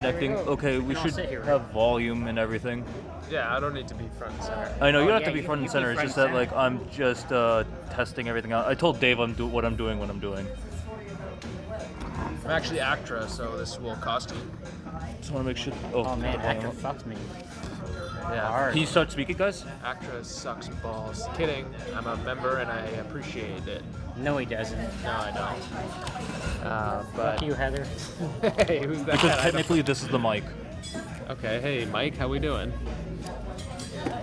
Connecting. Okay, we should have volume and everything. Yeah, I don't need to be front and center. I know you don't have to be front and center. It's just that like I'm just testing everything out. I told Dave what I'm doing when I'm doing. I'm actually Actra, so this will cost you. Just want to make sure. Oh man, Actra fucked me. Yeah. Hard. Can you start speaking, guys? Actra sucks balls. Kidding. I'm a member and I appreciate it. No, he doesn't. No, I don't. But Fuck you, Heather. hey, who's that? Because technically this is the mic. Okay, hey Mike, how we doing?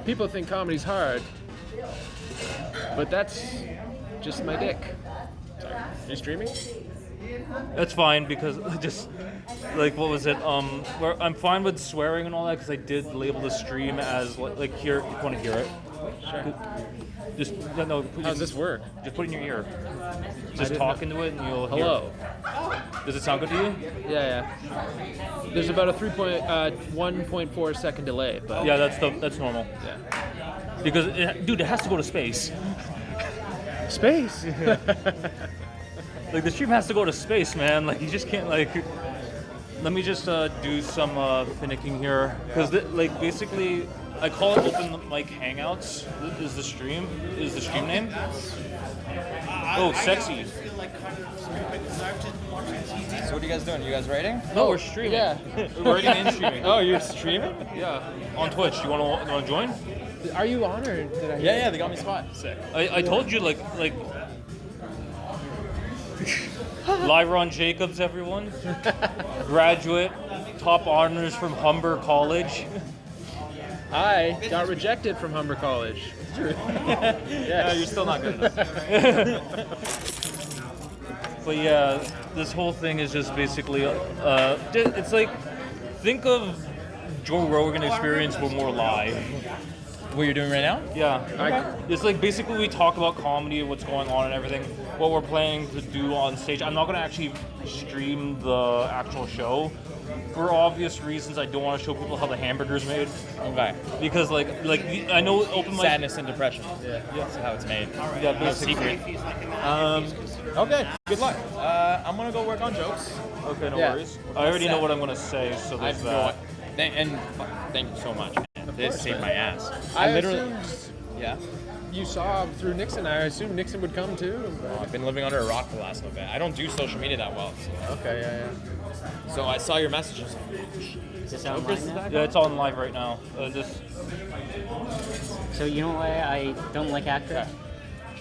People think comedy's hard, but that's just my dick. Sorry. Are you streaming? That's fine because just like what was it? Where I'm fine with swearing and all that because I did label the stream as like here. You want to hear it? Sure. Just no. How does this work? Just put it in your ear. Just talk into it and you'll hear. Hello. Does it sound good to you? Yeah. There's about a 1.4 second delay, but Yeah, that's normal. yeah. Because dude, it has to go to space. Space. Like the stream has to go to space, man. Like you just can't like. Let me just do some finicking here, because like basically I call it open mic hangouts. Is the stream name? Oh, sexy. So what are you guys doing? You guys writing? No, we're streaming. Yeah. We're writing and streaming. Oh, you're streaming? Yeah, on Twitch. You wanna join? Are you on or did I? Yeah, they got me spot. Sick. I told you like. Lyron Jacobs, everyone. Graduate, top honors from Humber College. I got rejected from Humber College. Yeah, you're still not good enough. But yeah, this whole thing is just basically, it's like, think of Joe Rogan Experience but more live. What you're doing right now? Yeah. It's like basically we talk about comedy, what's going on and everything, what we're planning to do on stage. I'm not going to actually stream the actual show. For obvious reasons, I don't want to show people how the hamburger's made. Okay. Because like I know open mic. Sadness and depression. Yeah. That's how it's made. Yeah, No basically. secret. Okay. Good luck. I'm gonna go work on jokes. Okay, no Yeah. worries. I already know what I'm going to say, so there's that. Thank you so much, man. This saved my ass. I literally. assumed Yeah. you saw through Nixon. I assumed Nixon would come too. Well, I've been living under a rock for the last little bit. I don't do social media that well. Okay, yeah. So I saw your messages. Is this online now? Yeah, it's on live right now. Just So you know why I don't like Actra?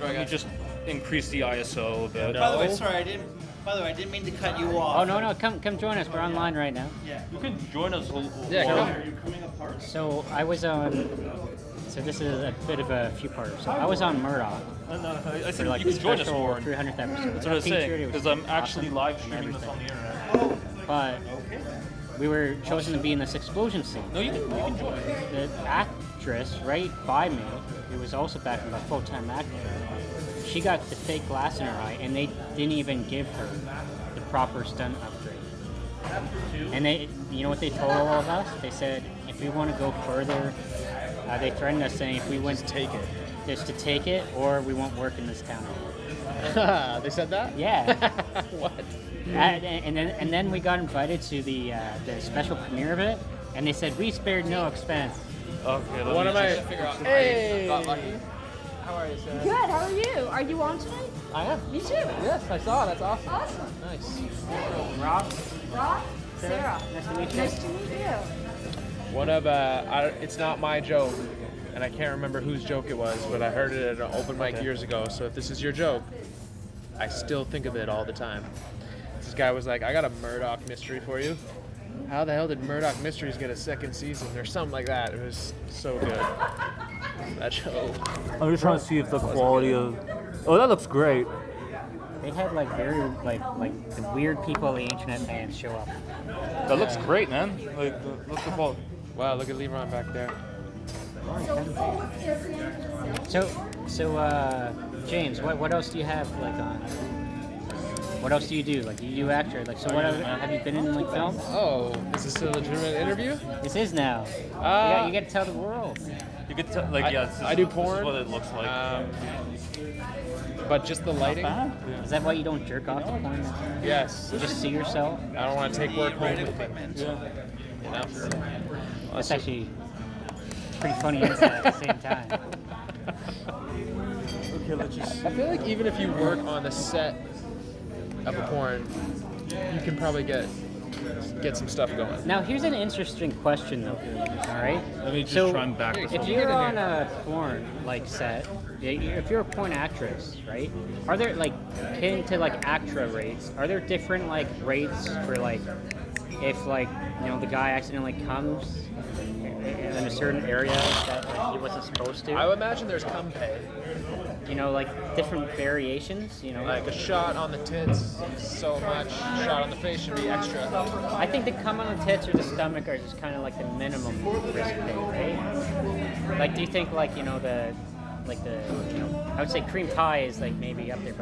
you just increase the ISO a bit. No. By the way, sorry, I didn't mean to cut you off. Oh no, come join us. We're online right now. You can join us. Yeah, while- come. Are you coming apart? So I was on. So this is a bit of a few-parter. So I was on Murdoch I for said like you the can join us special more. 300th episode. That's what I was saying. Because I'm actually live streaming this on the internet. But we were chosen to be in this explosion scene. No, you can join. The actress right by me, who was also back in a full-time actor, she got the fake glass in her eye, and they didn't even give her the proper stunt upgrade. And they, you know what they told all of us? They said if we want to go further, they threatened us saying if we went just to take it, or we won't work in this town. They said that? Yeah. What? And then we got invited to the special premiere of it, and they said we spared no expense. Okay. let What me am I? just- Figure out. Hey. Got lucky. How are you, Sarah? Good, how are you? Are you on tonight? I am. Me too. Yes, I saw. That's awesome. Awesome. Nice. Rob, Rob? Sarah. nice to meet you. Nice to meet you. One of it's not my joke, and I can't remember whose joke it was, but I heard it at an open mic years ago. So if this is your joke, I still think of it all the time. This guy was like, "I got a Murdoch mystery for you." How the hell did Murdoch Mysteries get a second season or something like that? It was so good. That show. I'm just trying to see if the quality of. Oh, that looks great. They had like very like the weird people of the internet fans show up. That looks great, man. Like, look at the quality. Wow, look at Leron back there. So James, what else do you have like on? What else do you do? Like you do actor. Like so, what have you been in like films? Oh, is this a legitimate interview? This is now. You got to tell the world. You could tell, like, yeah. I do This porn. is what it looks like. But just the lighting. Is that why you don't jerk off to porn? Yes. You just see yourself? I don't want to take work home with me. Yeah. You know? That's actually pretty funny and sad at the same time. Okay, let's just. I feel like even if you work on the set of a porn, you can probably get some stuff going. Now, here's an interesting question, though. All right. Let me just So, try and back this if up. you're on a porn set, if you're a porn actress, right? Are there like akin to like ACTRA rates? Are there different like rates for like if like the guy accidentally comes in a certain area that like, he wasn't supposed to? I would imagine there's cum pay. Like different variations. Like a shot on the tits, so much. Shot on the face should be extra. I think the cum on the tits or the stomach are just kind of like the minimum risk pay, right? Like, do you think like I would say cream pie is like maybe up there,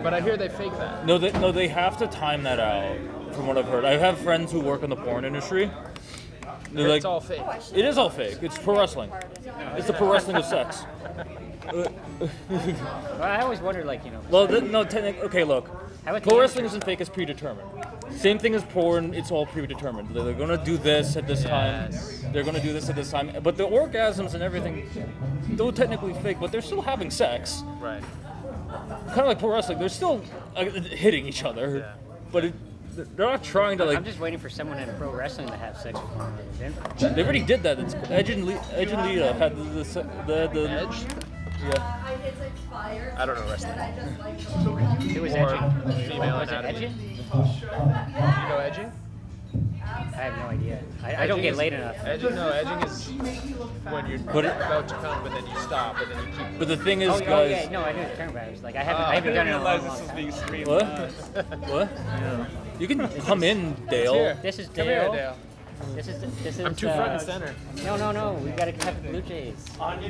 But I hear they fake that. No, they have to time that out. From what I've heard, I have friends who work in the porn industry. They're It's all fake. It is all fake. It's pro wrestling. It's the pro wrestling of sex. Well, I always wondered Well, okay, look. How about Pro the wrestling answers? isn't fake, it's predetermined. Same thing as porn, it's all predetermined. They're going to do this at this time. They're going to do this at this time. But the orgasms and everything, though technically fake, but they're still having sex. Right. Kind of like pro wrestling, they're still hitting each other. Yeah. But they're not trying to I'm just waiting for someone in pro wrestling to have sex with one another. They already did that. It's Edge and Lita had the Edge? Yeah. I don't know wrestling. Who was Or edging? female Was it anatomy. edging? You know edging? I have no idea. I don't get laid enough. Edging is when you're about to come, but then you stop, and then you keep. But the thing is, Oh guys. yeah, no, I knew what you're talking about. I was like, I haven't done it in a long, long time. What? You can come in, Dale. Here. This is Come here, Dale. Dale. This is. I'm too front and center. No. We gotta have the Blue Jays. Come. You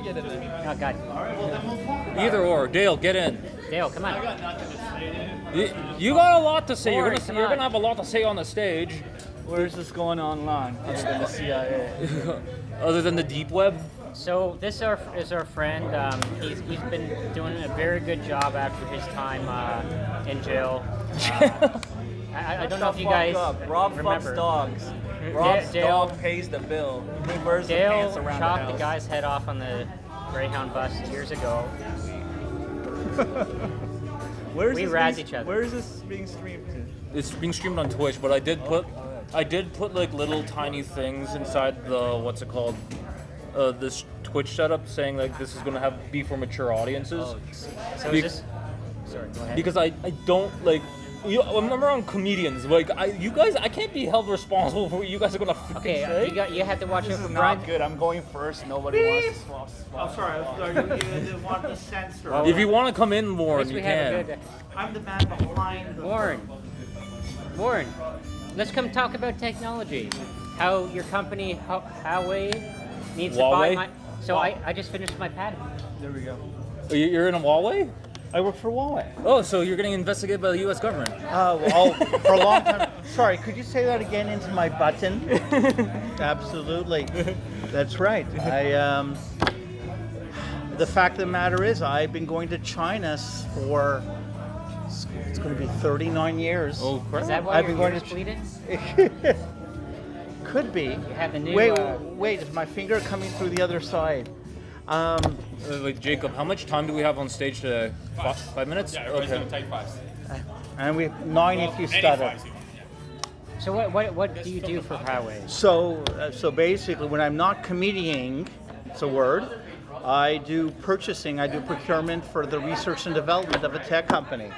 get in there. Oh God. Either or, Dale, get in. Dale, come on. You got a lot to say. Warren, You're come gonna on. have a lot to say on the stage. Where's this going online? Other than the CIA. Other than the deep web. So this is our friend. He's been doing a very good job after his time in jail. I don't know if you guys Rob remember. fucks dogs. Rob's Dale- dog pays the bill. He wears the pants Dale around chopped the the guy's head off on the Greyhound bus years ago. Where's We this razz being- each other. Where is this being streamed to? It's being streamed on Twitch, but I did put like little tiny things inside the what's it called, this Twitch setup saying like this is gonna be for mature audiences. So Be- is this? Sorry, go ahead. Because I don't like. I'm around comedians. Like you guys, I can't be held responsible for what you guys are gonna fucking Okay, say. you have to watch This out is for not Brian. good. I'm going first. Nobody wants to swap. I'm sorry, you didn't want to censor. Well, If you want to come in more, At least you we have a can. good. I'm the man behind the. Warren, let's come talk about technology. How your company, Huawei, needs to buy Huawei? my. So I just finished my patent. There we go. You're in a Huawei? I work for Huawei. Oh, so you're getting investigated by the U.S. government? For a long time. Sorry, could you say that again into my button? Absolutely. That's right. The fact of the matter is, I've been going to China for, it's going to be 39 years. Oh, Is crap. that why I've your been going ears to- bleeding? Could be. You have the new. Wait, is my finger coming through the other side? Wait, Jacob, how much time do we have on stage today? 5 minutes? Yeah, everybody's gonna take 5. And we have 9 if you stutter. So what do you do for Huawei? So basically, when I'm not comedian, it's a word, I do purchasing, I do procurement for the research and development of a tech company.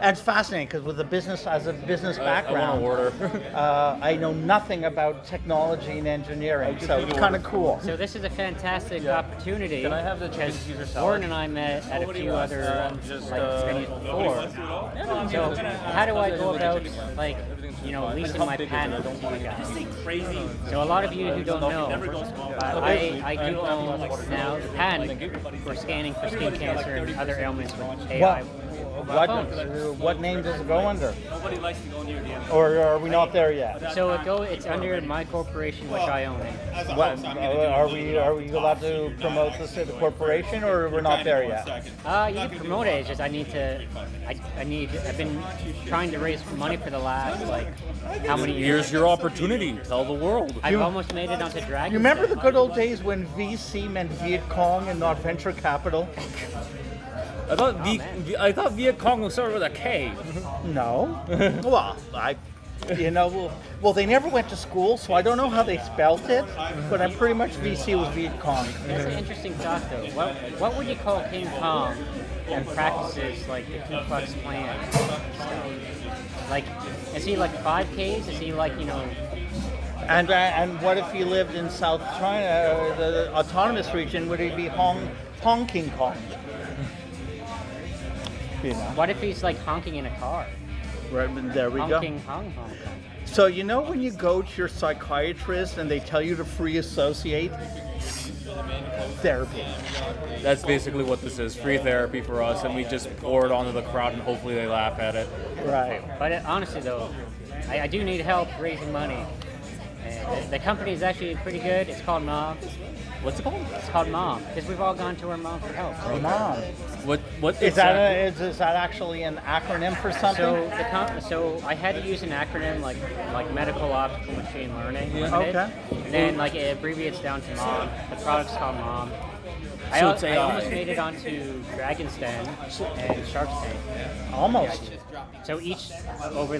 And it's fascinating because with a business background, I want to order. I know nothing about technology and engineering, so it's kind of cool. So this is a fantastic opportunity. Can I have the because chicken Caesar salad? Warren and I met at a few other venues before. So how do I go about leasing my patent to you guys? So a lot of you who don't know, I do own now the patent for scanning for skin cancer and other ailments with AI. What name does it go under? Nobody likes to go near the Or are we not there yet? So it's under my corporation, which I own. What, are we allowed to promote this at the corporation, or we're not there yet? You can promote it. It's just I've been trying to raise money for the last how many years? Here's your opportunity. Tell the world. I've almost made it onto Dragon. You remember the good old days when VC meant Viet Cong and not venture capital? I thought Viet Cong was started with a K. No. Well, well, they never went to school, so I don't know how they spelt it, but I'm pretty much VC was Viet Cong. That's an interesting thought, though. What would you call King Kong and practices like the Ku Klux Klan stuff? Like, is he like 5Ks? Is he like, And what if he lived in South China, the autonomous region? Would he be Hong King Kong? What if he's like honking in a car? Right, there we Honking, go. honk. So when you go to your psychiatrist and they tell you to free associate? Therapy. That's basically what this is. Free therapy for us, and we just pour it onto the crowd, and hopefully they laugh at it. Right. But honestly, though, I do need help raising money. And the company is actually pretty good. It's called Mom. What's it called? It's called Mom because we've all gone to our mom for help. Oh, Mom. What Is that is that actually an acronym for something? So I had to use an acronym like medical optical machine learning. Yeah. Limited. Okay. And then it abbreviates down to Mom. The product's called Mom. So it's I AI. almost made it onto Dragon's Den and Shark Tank. Almost. So each over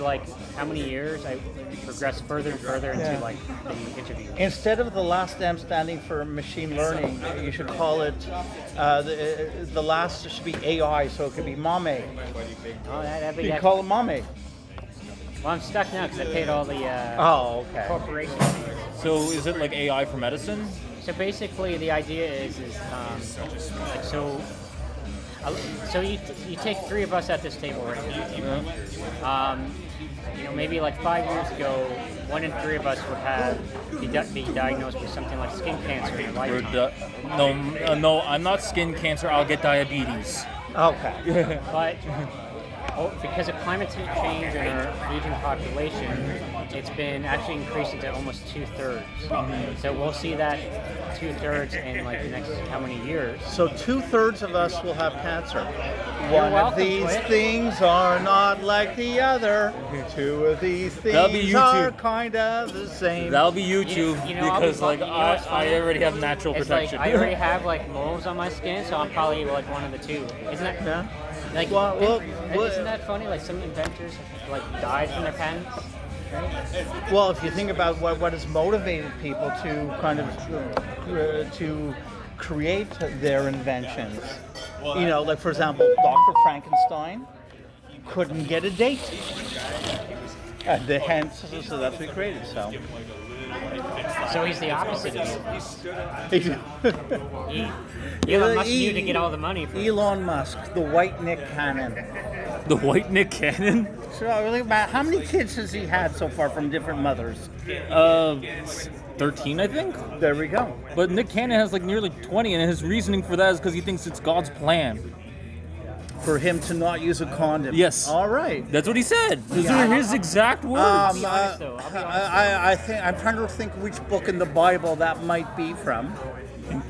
how many years I progressed further and further into the interview. Instead of the last M standing for machine learning, you should call it the last should be AI, so it could be Mame. Oh, that'd be You that. call it Mame. Well, I'm stuck now because I paid all the Okay. corporation fees. So is it like AI for medicine? So basically, the idea is so you take three of us at this table right now. Maybe 5 years ago, 1 in 3 of us would be diagnosed with something like skin cancer in their lifetime. No, I'm not skin cancer. I'll get diabetes. Okay. But because of climate change and our aging population, it's been actually increasing to almost 2/3. So we'll see that 2/3 in the next how many years? So 2/3 of us will have cancer. You're One of welcome, these Twit. things are not like the other. Two of these That'll be things YouTube. are kind of the same. That'll be YouTube I'll be because fine. What's I funny? already have natural It's protection. I already have moles on my skin, so I'm probably one of the two. Isn't that? Yeah. Well, well, isn't that funny? Some inventors died from their patents. Well, if you think about what has motivated people to kind of to create their inventions, for example, Dr. Frankenstein couldn't get a date, hence, so that's what he created. So he's the opposite of you. Elon Musk knew to get all the money for Elon Musk, the white Nick Cannon. The white Nick Cannon? So how many kids has he had so far from different mothers? 13, I think. There we go. But Nick Cannon has nearly 20, and his reasoning for that is because he thinks it's God's plan. For him to not use a condom. Yes. All right. That's what he said. Those are his exact words. I'll be honest, though. I think I'm trying to think which book in the Bible that might be from.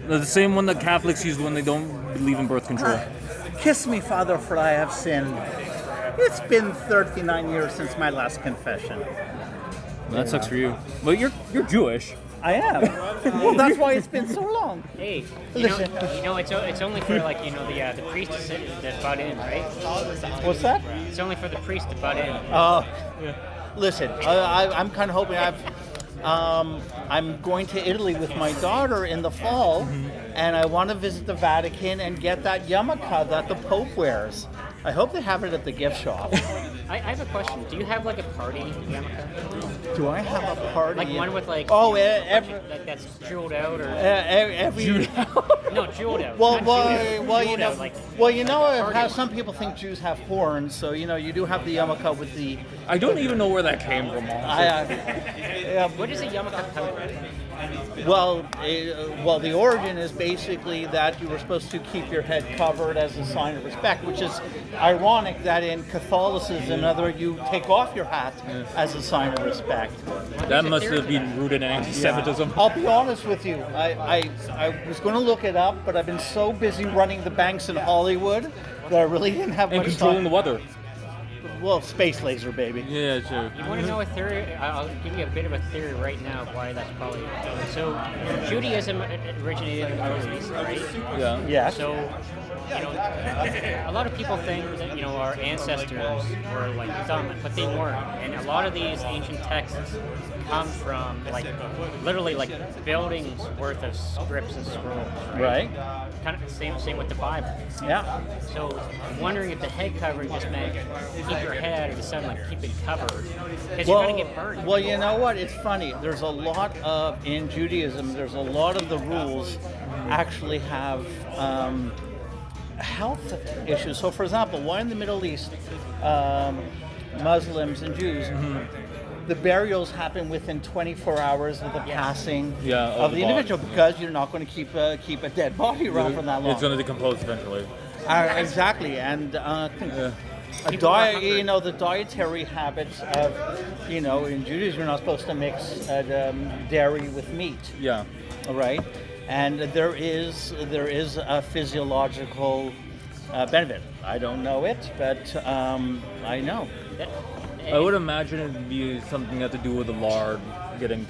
The same one that Catholics use when they don't believe in birth control. Kiss me, Father, for I have sinned. It's been 39 years since my last confession. That sucks for you. But you're Jewish. I am. Well, that's why it's been so long. Hey, Listen. It's only for the priest to butt in, right? What's that? It's only for the priest to butt in. Listen, I'm kind of hoping I'm going to Italy with my daughter in the fall, and I want to visit the Vatican and get that yarmulke that the Pope wears. I hope they have it at the gift shop. I have a question. Do you have a party yarmulke? Do I have a party? One with that's jeweled out or every. no, jeweled out. Well, not jeweled out, how some people think Jews have horns, so you do have the yarmulke with the I don't even know where that came from. What is a yarmulke cover? Well, the origin is basically that you were supposed to keep your head covered as a sign of respect, which is ironic that in Catholicism, you take off your hat as a sign of respect. That must have been rooted in anti-Semitism. I'll be honest with you. I was going to look it up, but I've been so busy running the banks in Hollywood that I really didn't have And much controlling time. the weather. Well, space laser, baby. Yeah, sure. You want to know a theory? I'll give you a bit of a theory right now of why that's probably. So, Judaism originated in the Middle East, right? Yeah. Yes. So, a lot of people think that our ancestors were like dumb, but they weren't. And a lot of these ancient texts come from literally buildings worth of scripts and scrolls. Right. Kind of same with the Bible. Yeah. So I'm wondering if the head covering just meant keep your head out of the sun, keep it covered, because you're going to get burned. Well, you know what? It's funny. There's a lot in Judaism. There's a lot of the rules actually have health issues. So, for example, why in the Middle East, Muslims and Jews, the burials happen within 24 hours of the passing of the individual, because you're not going to keep a dead body around for that long. It's going to decompose eventually. Exactly, and the dietary habits of, in Judaism, you're not supposed to mix dairy with meat. Yeah. All right, and there is a physiological benefit. I don't know it, but I know. I would imagine it'd be something that to do with the lard getting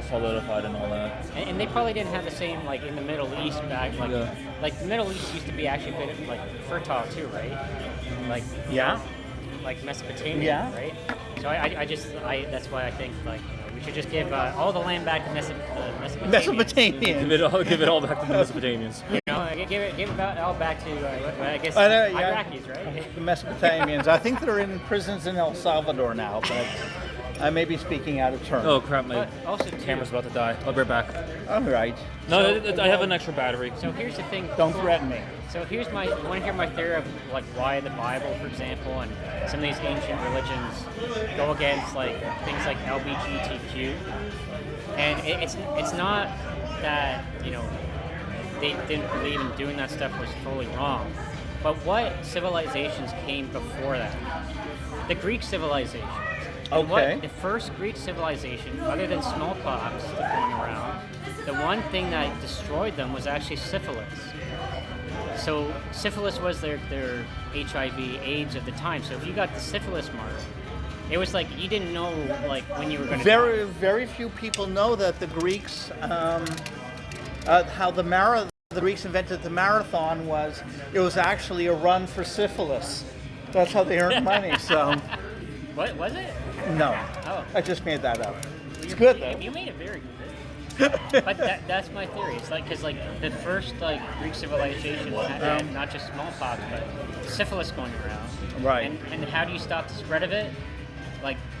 solidified and all that. And they probably didn't have the same in the Middle East back the Middle East used to be actually a bit fertile too, right? Like Mesopotamia, right? So I that's why I think we should just give all the land back to Mesopotamians. Give it all back to the Mesopotamians. Give it all back to I guess Iraqis, right? The Mesopotamians. I think they're in prisons in El Salvador now, but I may be speaking out of turn. Oh crap! My But also camera's about to die. I'll be right back. All right. No, I have an extra battery. So here's the thing. Don't threaten me. So here's you want to hear my theory of why the Bible, for example, and some of these ancient religions go against things like LGBTQ, and it's not that they didn't believe in doing that stuff was totally wrong, but what civilizations came before that? The Greek civilization. And Okay. the first Greek civilization, other than smallpox going around, the one thing that destroyed them was actually syphilis. So syphilis was their HIV, AIDS of the time. So if you got the syphilis mark, it was you didn't know when you were going to die. Very few people know that the Greeks, how the Greeks invented the marathon it was actually a run for syphilis. That's how they earned money. So. What was it? No. Oh. I just made that up. It's good though. You made it very good. But that's my theory. It's because the first Greek civilization had not just smallpox but syphilis going around. Right. And how do you stop the spread of it?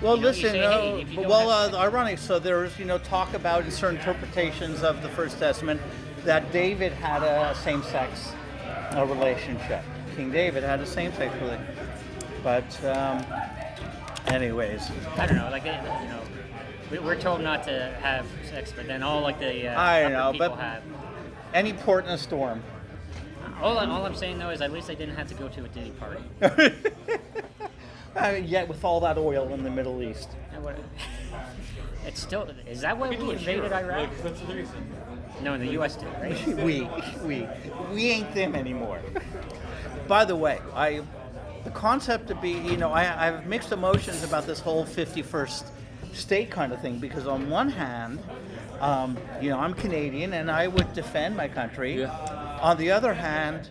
Listen. If you don't have- ironic. So there's talk about in certain interpretations of the First Testament that David had a same-sex relationship. King David had a same-sex relationship. But anyways, I don't know. We're told not to have sex, but then all the I upper know, people but- have. any port in a storm. All I'm saying though is at least I didn't have to go to a Diddy party. Yet with all that oil in the Middle East. And it's still. Is that why we invaded Iraq? No, the U.S. did, right? We ain't them anymore. By the way, the concept of being, I have mixed emotions about this whole 51st state kind of thing, because on one hand, I'm Canadian and I would defend my country. Yeah. On the other hand,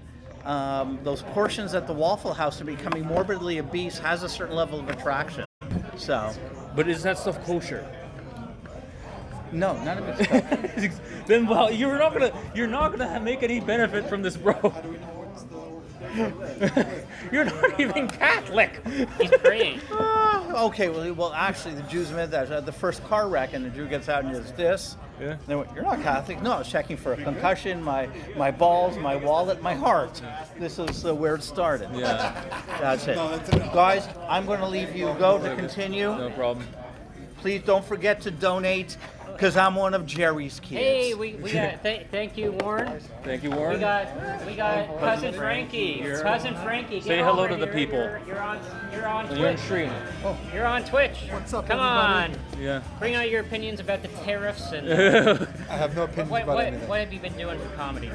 those portions at the Waffle House are becoming morbidly obese has a certain level of attraction. So, But is that stuff kosher? no, none of it's kosher. Then you're not gonna make any benefit from this, bro. You're not even Catholic. He's praying. Okay, well, actually, the Jews admit that. At the first car wreck, and the Jew gets out and does this. Yeah. And they went, "You're not Catholic." No, I was checking for a concussion, my balls, my wallet, my heart. This is where it started. Yeah. That's it. Guys, I'm going to leave you go to continue. No problem. Please don't forget to donate, because I'm one of Jerry's kids. Hey, we got thank you, Warren. Thank you, Warren. We got cousin Frankie. Cousin Frankie. Say get hello over to the here. people. You're on You're on Twitch. stream. You're on Twitch. What's up, Come everybody? on. Yeah. Bring out your opinions about the tariffs and I have no opinions about anything. what have you been doing for comedy?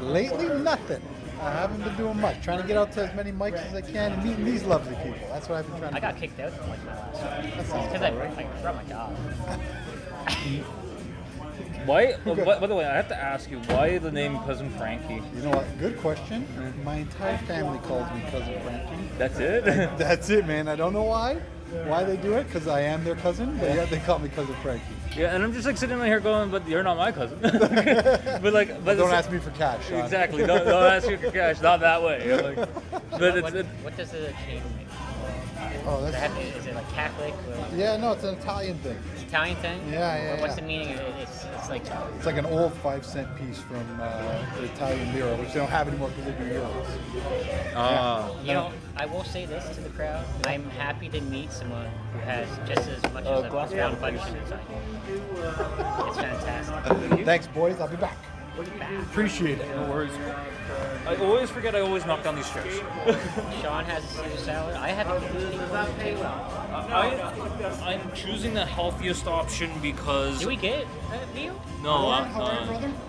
Lately, nothing. I haven't been doing much. Trying to get out to as many mics as I can and meeting these lovely people. That's what I've been trying to I do. got kicked out from like my last one. That sounds Because about right. I brought my dog. Why? By the way, I have to ask you, why the name Cousin Frankie? You know what? Good question. My entire family calls me Cousin Frankie. That's it? That's it, man. I don't know why they do it, because I am their cousin, but yeah, they call me Cousin Frankie. Yeah, and I'm just like sitting here going, but you're not my cousin. but Don't ask me for cash, Sean. Exactly. Don't ask you for cash. Not that way. You're like, but What does the chain mean? Oh, Is that's it like Catholic? Or yeah. No, it's an Italian thing. it's Italian thing? Yeah. What's the meaning of it? It's like It's like an old 5-cent piece from the Italian lira, which they don't have anymore because they do euros. you know. I will say this to the crowd: I'm happy to meet someone who has just as much as a glass brown water, budget as I do. It's fantastic. Thanks, boys. I'll be back. Appreciate it. no worries. I always forget. I always knock down these chairs. Sean has a Caesar salad. I haven't eaten I'm choosing the healthiest option because Do we get a meal? no, I'm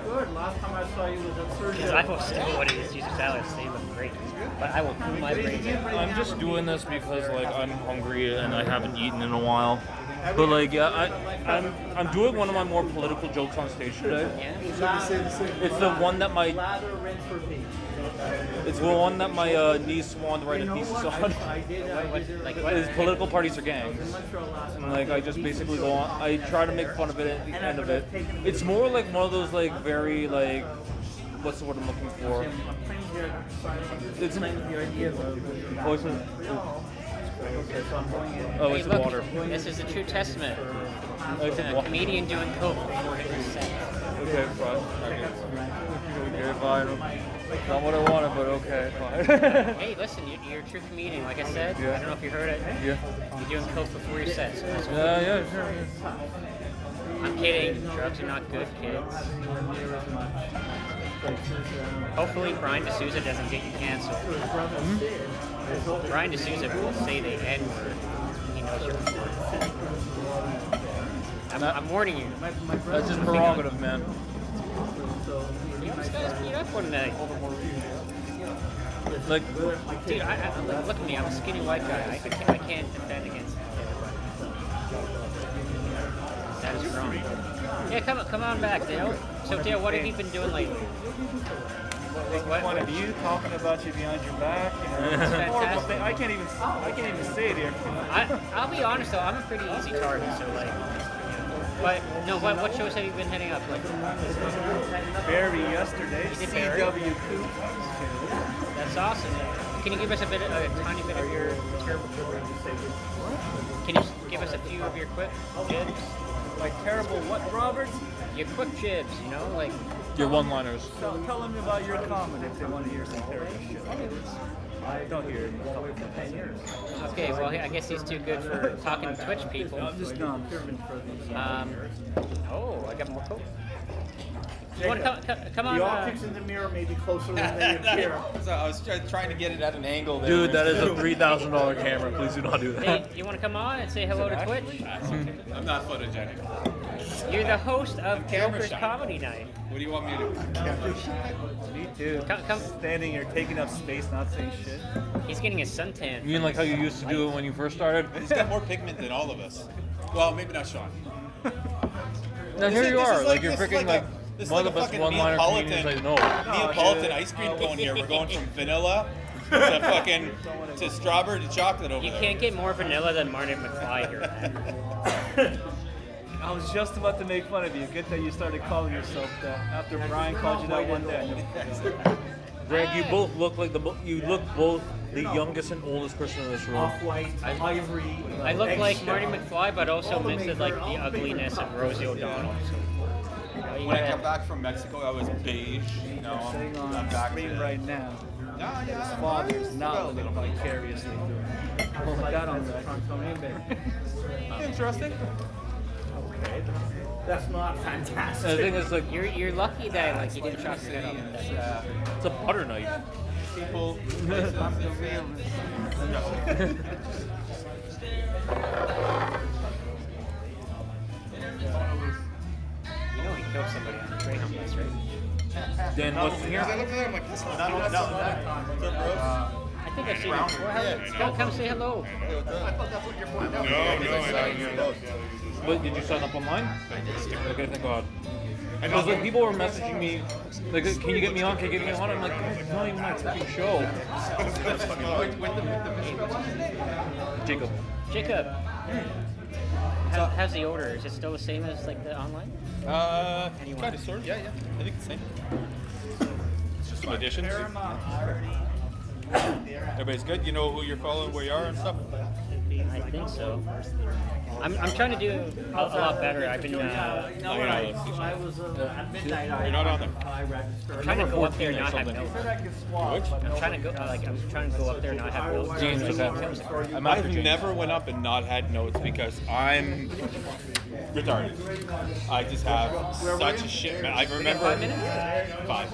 Good. Last time I saw you was at Because Sergio. I will still want to eat Caesar salads. They look great. But I will pull my brains out. I'm just doing this because like I'm hungry and I haven't eaten in a while. But like yeah, I'm doing one of my more political jokes on stage today. Yeah? It's the one that my Lather, rinse, repeat. it's the one that my niece wanted to write a thesis on. I did. Like what? Is political parties are gangs. Montreal last And like I just basically go on. I try to make fun of it at the end of it. It's more like one of those like very like what's the word I'm looking for? I'm playing here. It's Playing with the idea of. oh, it's Okay, so I'm going in. oh, Hey, it's look, water. this is the true testament. Oh, it's A water. comedian doing coke before hitting set. Okay, fine. Okay, fine. Not what I wanted, but okay, fine. Hey, listen, you're a true comedian. Like I said, Yeah. I don't know if you heard it. Yeah. You're doing coke before your set. So that's what Yeah, sure. I'm kidding. Drugs are not good, kids. Hopefully, Brian D'Souza doesn't get you canceled. Brian D'Souza will say the N word. He knows you're recording. I'm warning you. That's just prerogative, man. You almost got us beat up one night. Like, Dude, look at me. I'm a skinny white guy. I can't defend against that is wrong. Yeah, come on back, Dale. So, Dale, what have you been doing lately? What? One of you talking about you behind your back. You know, it's a horrible Fantastic. thing. I can't even say it here. I'll be honest though, I'm a pretty easy target. So like, but no, what shows have you been hitting up? Like, Barry yesterday. You did Barry? CW Coop. that's awesome. Can you give us a tiny bit of your terrible? Can you give us a few of your quick jibs? Like terrible what, Robert? Your quick jibs, you know, like. your one-liners. So tell them about your comedy if they want to hear some terrible shit. I don't hear it. I'll wait for 10 years. Okay, well, I guess he's too good for talking to Twitch people. I'm just gone. Oh, I got more coke. You want to come on? The optics in the mirror may be closer than they appear. So I was trying to get it at an angle there. Dude, that is a $3,000 camera. Please do not do that. Hey, you want to come on and say hello to Twitch? I'm not photogenic. You're the host of Joker's Comedy Night. What do you want me to do? Me too. Come. Standing here taking up space, not saying shit. He's getting a suntan. You mean like how you used to do it when you first started? He's got more pigment than all of us. Well, maybe not Sean. Now here you are, like you're freaking like this is one like of the a best fucking one-liner comedians I know. Neapolitan ice cream cone here. We're going from vanilla to fucking to strawberry to chocolate over You there. can't get more vanilla than Martin McFly here, man. I was just about to make fun of you. Good that you started calling yourself that after Brian called you that one day. Greg, you both look like you look both the youngest and oldest person in this room. Off-white, ivory. I look like eggshell. Marty McFly, but also mixed with like the ugliness of Rosie O'Donnell. So, you When I gotta- come back from Mexico, I was beige. Now Sitting I'm on back screen to right now. Yeah, His father's not living vicariously through him. Oh my God, on the Tontonian Interesting. Okay. That's not fantastic. And the thing is, like, You're lucky that like you didn't chop your head off. it's a butter knife. People. You know he killed somebody on the Greyhound bus, right? Dan, what's in here? I looked at it, I'm like, this is I think I've seen him before. Come say hello. Wait, did you sign up online? Okay, thank God. Because like people were messaging me, like, can you get me on? Can you get me on? I'm like, it's not even my freaking show. Jacob. Jacob. How's the order? Is it still the same as like the online? Kind of, sort of. Yeah. I think the same. It's just some additions. Everybody's good. You know who you're following, where you are, and stuff. I think so. I'm trying to do a lot better. I've been When I was at midnight, You're not on there. I registered. trying to go up there and not have something. notes. I'm trying to go I'm trying to go up there and not have notes. James, I'm after I've James. never went up and not had notes because I'm retarded. I just have such a shit. I remember 5 minutes. I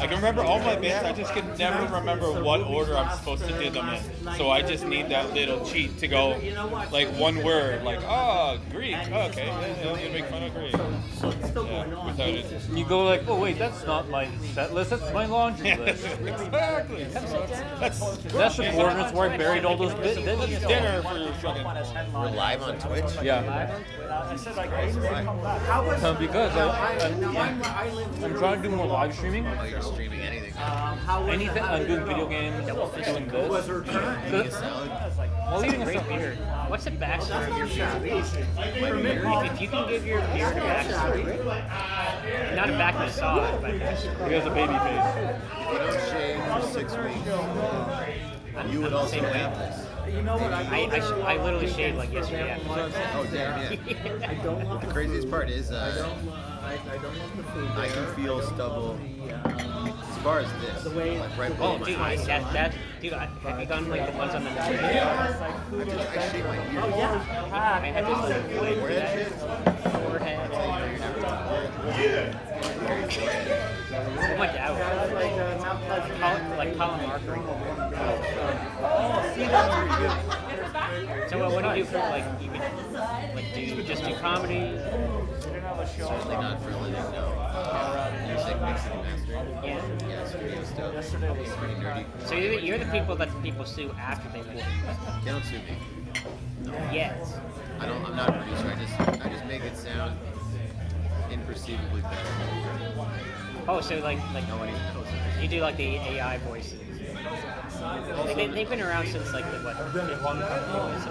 can remember all my bits. I just can never remember what order I'm supposed to do them in. So I just need that little cheat to go like one word, like Greek. Oh, okay, yeah, I'm gonna make fun of Greek. Yeah, without it. You go like, oh wait, that's not my set list. That's my laundry list. Exactly. That's the coordinates where I buried all those bits. Dinner for your fucking. We're live on Twitch. Yeah. Because I'm trying to do more live streaming. Oh, you're streaming anything. Anything. I'm doing video games. Doing this. Eating a salad. Well, eating a Great salad. beard. What's the backstory of your beard? If you can give your beard a backstory, not a back massage, but He has a baby face. If you don't shave for 6 weeks, you would also have this. You know what? I literally shaved like yesterday. Oh, damn, yeah. I don't love The craziest part is I don't love the food. I can feel stubble as far as this. Like right below Oh, my dude, eyes. dude, have you done like the ones on the I shave my ears. I had this like way Where that shit? forehead. Oh my God, like Colin Marker. So what do you do for like you could like do you just do comedy? Certainly not for a living, no. Music, mixing, and mastering. Yeah. Yeah, studio stuff. It's pretty nerdy. So you're the people that the people sue after they win. They don't sue me. Yes. I'm not a producer. I just make it sound imperceivably better. Oh, so like No one even knows. you do like the AI voices. They've been around since like the what 15 some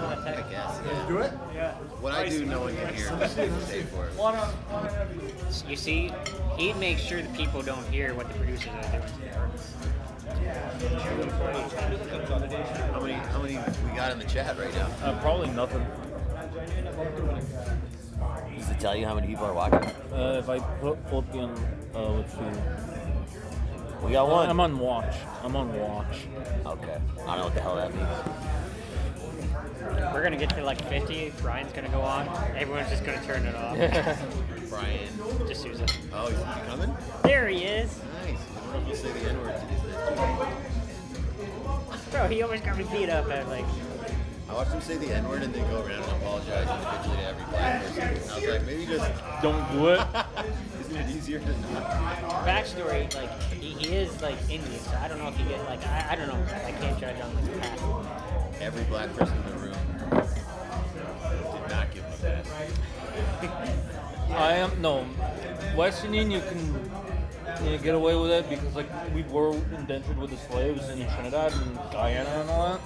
of that I tech. guess. Yeah. What I do, no one can hear. But they can pay for it. You see, he makes sure the people don't hear what the producers are doing to the artists. How many we got in the chat right now? Probably nothing. Does it tell you how many people are watching? If I put in, let's see. We got one. I'm on watch. Okay. I don't know what the hell that means. We're gonna get to like 50. Brian's gonna go on. Everyone's just gonna turn it off. Brian. Just use it. Oh, is he coming? There he is. Nice. I don't know if he'll say the N-word to these days. Bro, he almost got me beat up at like. I watched him say the N-word and then go around and apologize individually to every black person. I was like, maybe just Don't do it. isn't it easier to not? Backstory, like he is like Indian, so I don't know if he get like I don't know. I can't judge on like past. Every black person in the room did not give him a pass. West Indian. You can get away with it because like we were indentured with the slaves in Trinidad and Guyana and all that.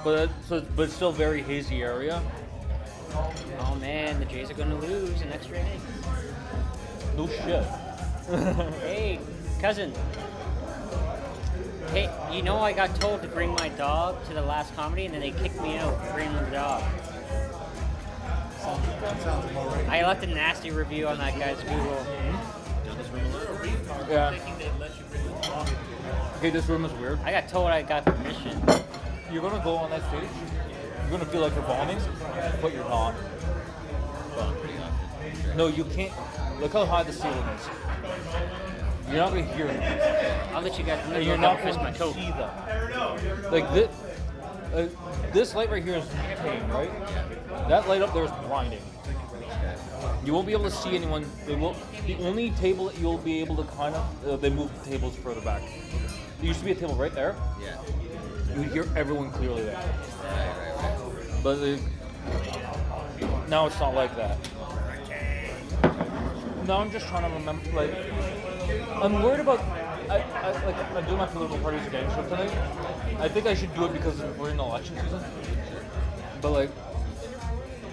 But it's still a very hazy area. Oh man, the Jays are gonna lose an extra inning. No shit. Hey, cousin. Hey, you know I got told to bring my dog to the last comedy, and then they kicked me out for bringing the dog. I left a nasty review on that guy's Google. Yeah. Okay, this room is weird. I got told I got permission. You're gonna go on that stage. You're gonna feel like you're bombing, but you're not. No, you can't. Look how high the ceiling is. You're not gonna hear it. I'll let you guys know. And you're not Chris gonna my coat. see them. Like this light right here is tame, right? That light up there is blinding. You won't be able to see anyone. The only table that you'll be able to kind of they moved the tables further back. There used to be a table right there. Yeah. You would hear everyone clearly there. Right. But now it's not like that. Now I'm just trying to remember. Like, I'm worried about. I'm doing my political parties again show tonight. I think I should do it because we're in election season. But like,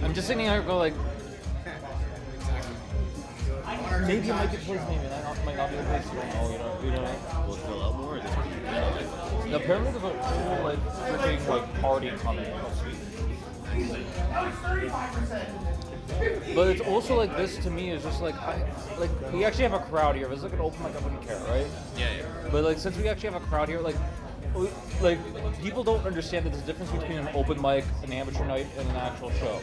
I'm just sitting here go like. Maybe it might get towards me, and that might not be the case. You know. Will it fill out more? Or is this what you kind of Apparently there's a whole like freaking like party coming next week. But it's also like this to me is just like we actually have a crowd here. If it's like an open mic, I wouldn't care, right? Yeah. But like since we actually have a crowd here, like people don't understand that there's a difference between an open mic, an amateur night, and an actual show.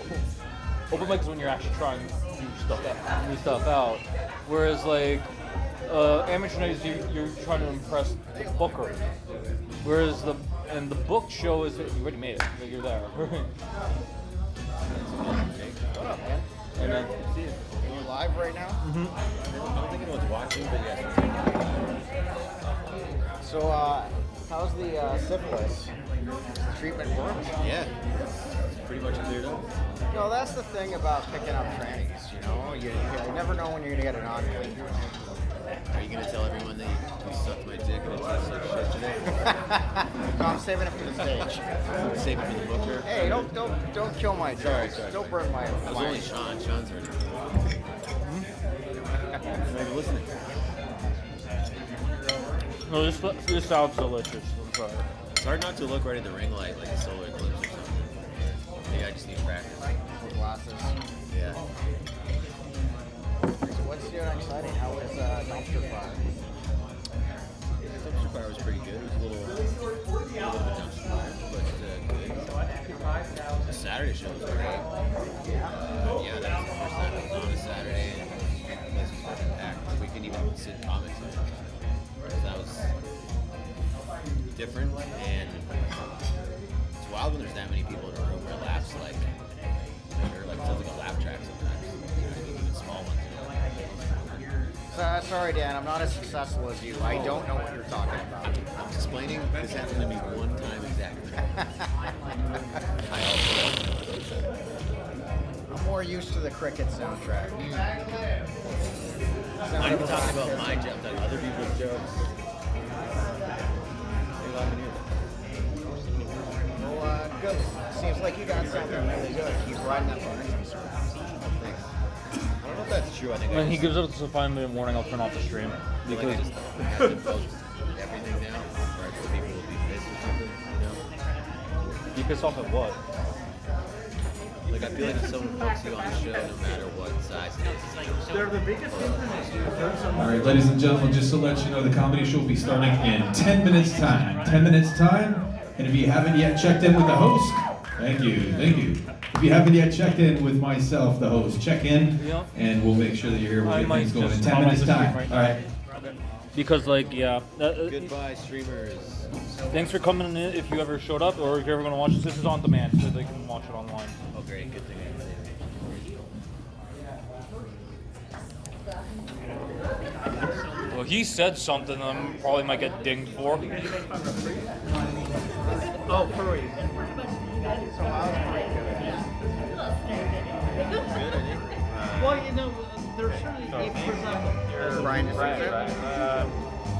Open mic is when you're actually trying to do stuff out, whereas like amateur night is you're trying to impress the booker. Whereas the book show is that you already made it, like you're there. What up, man? And then Are you live right now? I'm thinking what's watching, but yeah. So, how's the syphilis treatment work? Yeah. It's pretty much cleared up. No, that's the thing about picking up trannies, you know? You never know when you're going to get an on-call. Are you gonna tell everyone that you sucked my dick and it tastes like shit today? No, I'm saving it for the stage. Save it for the booker. Hey, don't kill my jokes. Sorry. Don't burn my. That was only Sean. Sean's already. Maybe listening. no, this sounds delicious. I'm sorry. It's hard not to look right at the ring light like a solar eclipse or something. Maybe I just need practice. Glasses. Yeah. So what's new and exciting? How was dumpster fire? Dumpster fire was pretty good. It was a little bit of a dumpster fire, but good. The Saturday show was great. Yeah, that was the first time I was on a Saturday, and the place was fucking packed. We couldn't even sit comics in. That was different, and it's wild when there's that many people in a room where laughs like it sounds like a laugh track sometimes. You know what I mean? Even small ones. Sorry, Dan, I'm not as successful as you. I don't know what you're talking about. I'm explaining this happened to me one time exactly. I also I'm more used to the cricket soundtrack. I'm not even talking about my joke, I'm talking other people's jokes. Well, good. Seems like you got something really good. Keep riding that bike. I don't know if that's true. I think When he gives up to 5 in the morning, I'll turn off the stream because I just have to post everything now, right? So people will be pissed or something, you know? you piss off at what? Like I feel like if someone books you on the show, no matter what size it is, They're the biggest All right, ladies and gentlemen, just to let you know, the comedy show will be starting in 10 minutes time. 10 minutes time, and if you haven't yet checked in with the host, thank you. If you haven't yet checked in with myself, the host, check in, and we'll make sure that you're here. We'll get things going in 10 minutes time. All right. Because goodbye, streamers. Thanks for coming in. If you ever showed up, or if you're ever going to watch this is on demand, so they can watch it online. Oh, great, good thing. Well, he said something I probably might get dinged for. Oh, Curry. Well, you know, there's certainly, for example, Brian,